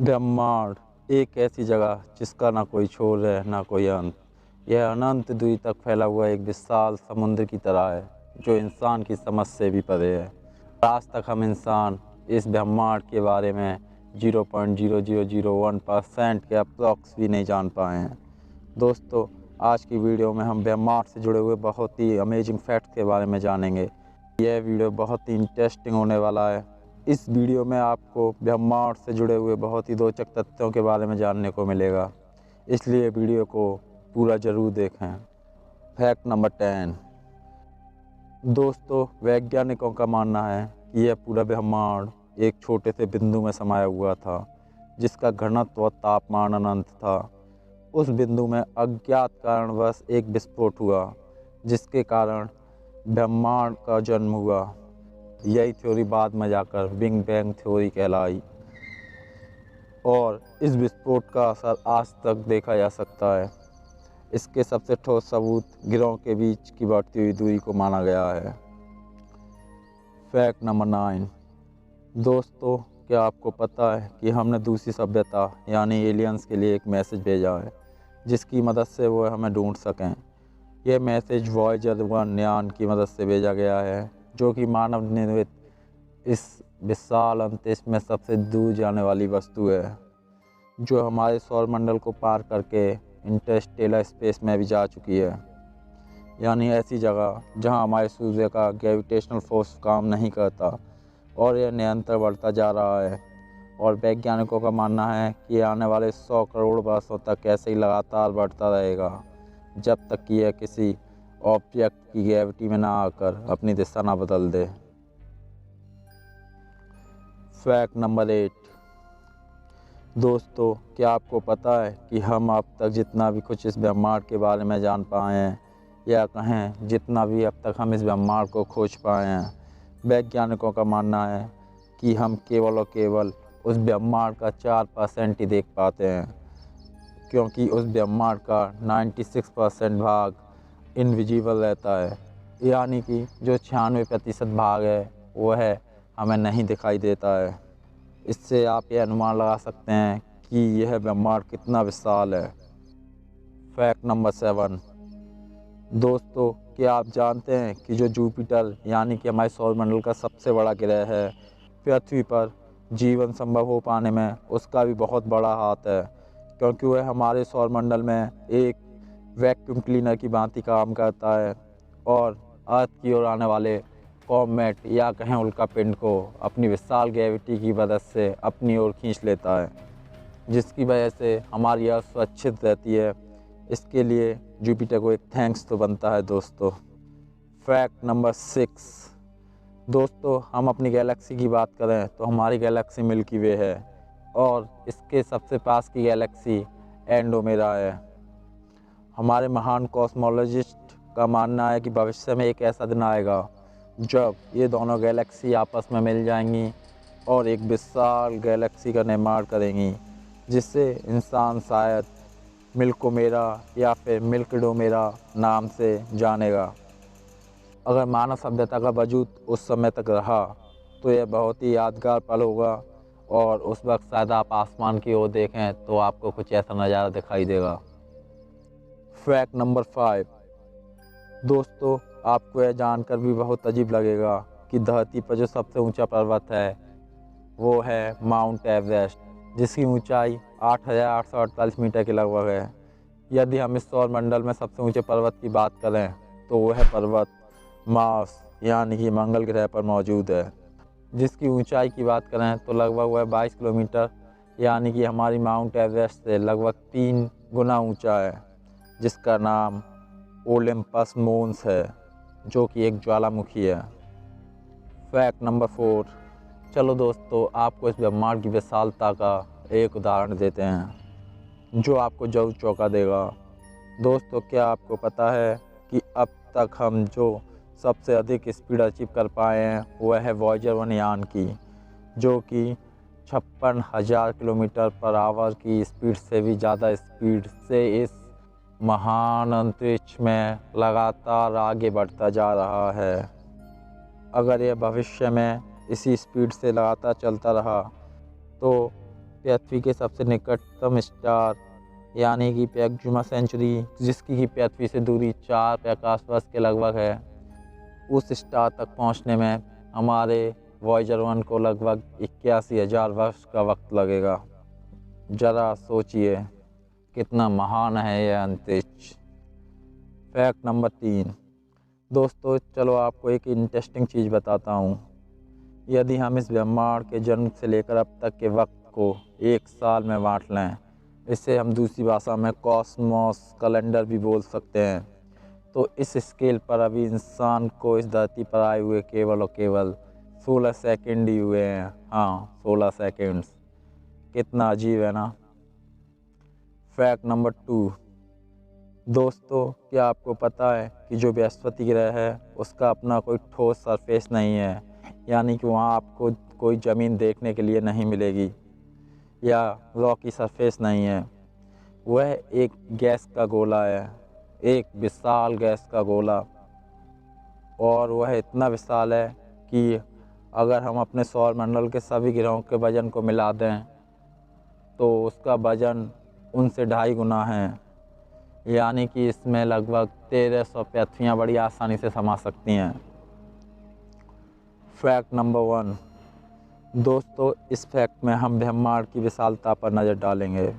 ब्रह्मांड एक ऐसी जगह जिसका ना कोई छोर है ना कोई अंत। यह अनंत दूरी तक फैला हुआ एक विशाल समुद्र की तरह है जो इंसान की समझ से भी परे है। आज तक हम इंसान इस ब्रह्मांड के बारे में 0.0001% के अप्रॉक्स भी नहीं जान पाए हैं। दोस्तों, आज की वीडियो में हम ब्रह्मांड से जुड़े हुए बहुत ही अमेजिंग फैक्ट्स के बारे में जानेंगे। यह वीडियो बहुत ही इंटरेस्टिंग होने वाला है। इस वीडियो में आपको ब्रह्मांड से जुड़े हुए बहुत ही रोचक तथ्यों के बारे में जानने को मिलेगा, इसलिए वीडियो को पूरा ज़रूर देखें। Fact number 10। दोस्तों, वैज्ञानिकों का मानना है कि यह पूरा ब्रह्मांड एक छोटे से बिंदु में समाया हुआ था जिसका घनत्व और तापमान अनंत था। उस बिंदु में अज्ञात कारणवश एक विस्फोट हुआ जिसके कारण ब्रह्मांड का जन्म हुआ। यही थ्योरी बाद में जाकर बिग बैंग थ्योरी कहलाई और इस विस्फोट का असर आज तक देखा जा सकता है। इसके सबसे ठोस सबूत ग्रहों के बीच की बढ़ती हुई दूरी को माना गया है। Fact number 9। दोस्तों, क्या आपको पता है कि हमने दूसरी सभ्यता यानी एलियंस के लिए एक मैसेज भेजा है जिसकी मदद से वो हमें ढूंढ सकें। यह मैसेज वॉयेजर 1 यान की मदद से भेजा गया है जो कि मानव निर्मित इस विशाल अंतरिक्ष में सबसे दूर जाने वाली वस्तु है जो हमारे सौरमंडल को पार करके इंटरस्टेलर स्पेस में भी जा चुकी है, यानी ऐसी जगह जहां हमारे सूर्य का ग्रेविटेशनल फोर्स काम नहीं करता और यह निरंतर बढ़ता जा रहा है। और वैज्ञानिकों का मानना है कि आने वाले 100 करोड़ वर्षों तक ऐसे ही लगातार बढ़ता रहेगा जब तक कि यह किसी ऑब्जेक्ट की ग्रेविटी में ना आकर अपनी दिशा ना बदल दे। Fact number 8। दोस्तों, क्या आपको पता है कि हम अब तक जितना भी कुछ इस ब्रह्मांड के बारे में जान पाए हैं, या कहें जितना भी अब तक हम इस ब्रह्मांड को खोज पाए हैं, वैज्ञानिकों का मानना है कि हम केवल और केवल उस ब्रह्मांड का 4% ही देख पाते हैं, क्योंकि उस ब्रह्मांड का 96% भाग इनविजिबल रहता है, यानी कि जो 96% भाग है वह हमें नहीं दिखाई देता है। इससे आप ये अनुमान लगा सकते हैं कि यह ब्रह्मांड कितना विशाल है। Fact number 7। दोस्तों, क्या आप जानते हैं कि जो जुपिटर यानी कि हमारे सौरमंडल का सबसे बड़ा ग्रह है, पृथ्वी पर जीवन संभव हो पाने में उसका भी बहुत बड़ा हाथ है, क्योंकि वह हमारे सौरमंडल में एक वैक्यूम क्लीनर की भांति काम करता है और अर्थ की ओर आने वाले कॉमेट या कहें उल्का पिंड को अपनी विशाल ग्रेविटी की मदद से अपनी ओर खींच लेता है, जिसकी वजह से हमारी अर्थ सुरक्षित रहती है। इसके लिए जुपिटर को एक थैंक्स तो बनता है दोस्तों। Fact number 6। दोस्तों, हम अपनी गैलेक्सी की बात करें तो हमारी गैलेक्सी मिल्की वे है और इसके सबसे पास की गैलेक्सी एंड्रोमेडा है। हमारे महान कॉस्मोलॉजिस्ट का मानना है कि भविष्य में एक ऐसा दिन आएगा जब ये दोनों गैलेक्सी आपस में मिल जाएंगी और एक विशाल गैलेक्सी का निर्माण करेंगी, जिससे इंसान शायद मिल्कोमेरा या फिर मिल्कडोमेरा नाम से जानेगा। अगर मानव सभ्यता का वजूद उस समय तक रहा तो यह बहुत ही यादगार पल होगा और उस वक्त शायद आप आसमान की ओर देखें तो आपको कुछ ऐसा नज़ारा दिखाई देगा। Fact number 5। दोस्तों, आपको यह जानकर भी बहुत अजीब लगेगा कि धरती पर जो सबसे ऊंचा पर्वत है वो है माउंट एवरेस्ट, जिसकी ऊंचाई 8,848 मीटर के लगभग है। यदि हम इस सौरमंडल में सबसे ऊंचे पर्वत की बात करें तो वह पर्वत मार्स यानी कि मंगल ग्रह पर मौजूद है, जिसकी ऊंचाई की बात करें तो लगभग वह 22 किलोमीटर यानी कि हमारी माउंट एवरेस्ट से लगभग 3 गुना ऊंचा है, जिसका नाम ओलिम्पस मोन्स है, जो कि एक ज्वालामुखी है। Fact number 4। चलो दोस्तों, आपको इस ब्रह्मांड की विशालता का एक उदाहरण देते हैं जो आपको जरूर चौंका देगा। दोस्तों, क्या आपको पता है कि अब तक हम जो सबसे अधिक स्पीड अचीव कर पाए हैं वह है वॉयेजर 1 यान की, जो कि 56,000 किलोमीटर पर आवर की स्पीड से भी ज़्यादा स्पीड से इस महान अंतरिक्ष में लगातार आगे बढ़ता जा रहा है। अगर यह भविष्य में इसी स्पीड से लगातार चलता रहा तो पृथ्वी के सबसे निकटतम स्टार यानी कि प्रोक्सिमा सेंचुरी, जिसकी की पृथ्वी से दूरी 4 प्रकाश वर्ष के लगभग है, उस स्टार तक पहुंचने में हमारे वॉयेजर 1 को लगभग 81,000 वर्ष का वक्त लगेगा। ज़रा सोचिए कितना महान है यह अंतरिक्ष। Fact number 3। दोस्तों चलो आपको एक इंटरेस्टिंग चीज़ बताता हूँ। यदि हम इस ब्रह्मांड के जन्म से लेकर अब तक के वक्त को 1 साल में बांट लें, इसे हम दूसरी भाषा में कॉस्मॉस कैलेंडर भी बोल सकते हैं, तो इस स्केल पर अभी इंसान को इस धरती पर आए हुए केवल और केवल 16 सेकंड ही हुए हैं। हाँ, 16 सेकंड्स। कितना अजीब है ना। Fact number 2। दोस्तों क्या आपको पता है कि जो बृहस्पति ग्रह है उसका अपना कोई ठोस सरफेस नहीं है, यानी कि वहाँ आपको कोई ज़मीन देखने के लिए नहीं मिलेगी या रॉकी सरफेस नहीं है। वह एक गैस का गोला है, एक विशाल गैस का गोला, और वह इतना विशाल है कि अगर हम अपने सौर मंडल के सभी ग्रहों के वजन को मिला दें तो उसका वजन उनसे 2.5 गुना है, यानी कि इसमें लगभग 1300 पृथ्वियाँ बड़ी आसानी से समा सकती हैं। Fact number 1। दोस्तों इस फैक्ट में हम ब्रह्मांड की विशालता पर नज़र डालेंगे,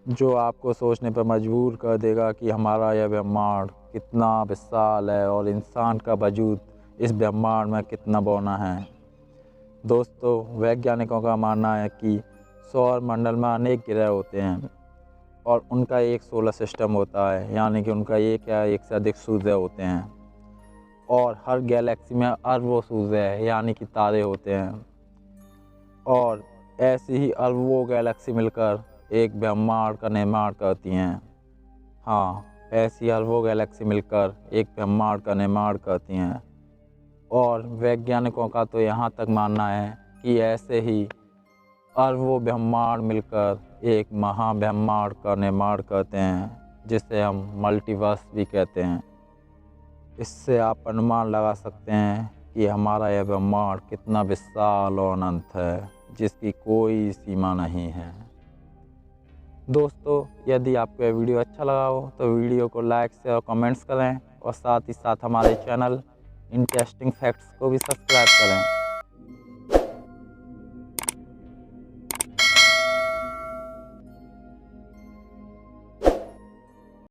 जो आपको सोचने पर मजबूर कर देगा कि हमारा यह ब्रह्मांड कितना विशाल है और इंसान का वजूद इस ब्रह्मांड में कितना बौना है। दोस्तों वैज्ञानिकों का मानना है कि सौर मंडल में अनेक ग्रह होते हैं और उनका एक सोलर सिस्टम होता है, यानी कि उनका एक या एक से अधिक सूर्य होते हैं, और हर गैलेक्सी में अरबों सूर्य यानी कि तारे होते हैं, और ऐसी ही अरबों गैलेक्सी मिलकर एक ब्रह्मांड का निर्माण करती हैं। हाँ, ऐसी अरबों गैलेक्सी मिलकर एक ब्रह्मांड का निर्माण करती हैं, और वैज्ञानिकों का तो यहाँ तक मानना है कि ऐसे ही अरबों ब्रह्मांड मिलकर एक महाब्रह्मांड का निर्माण करते हैं, जिसे हम मल्टीवर्स भी कहते हैं। इससे आप अनुमान लगा सकते हैं कि हमारा यह ब्रह्मांड कितना विशाल और अनंत है, जिसकी कोई सीमा नहीं है। दोस्तों यदि आपको यह वीडियो अच्छा लगा हो तो वीडियो को लाइक शेयर और कमेंट्स करें, और साथ ही साथ हमारे चैनल इंटरेस्टिंग फैक्ट्स को भी सब्सक्राइब करें।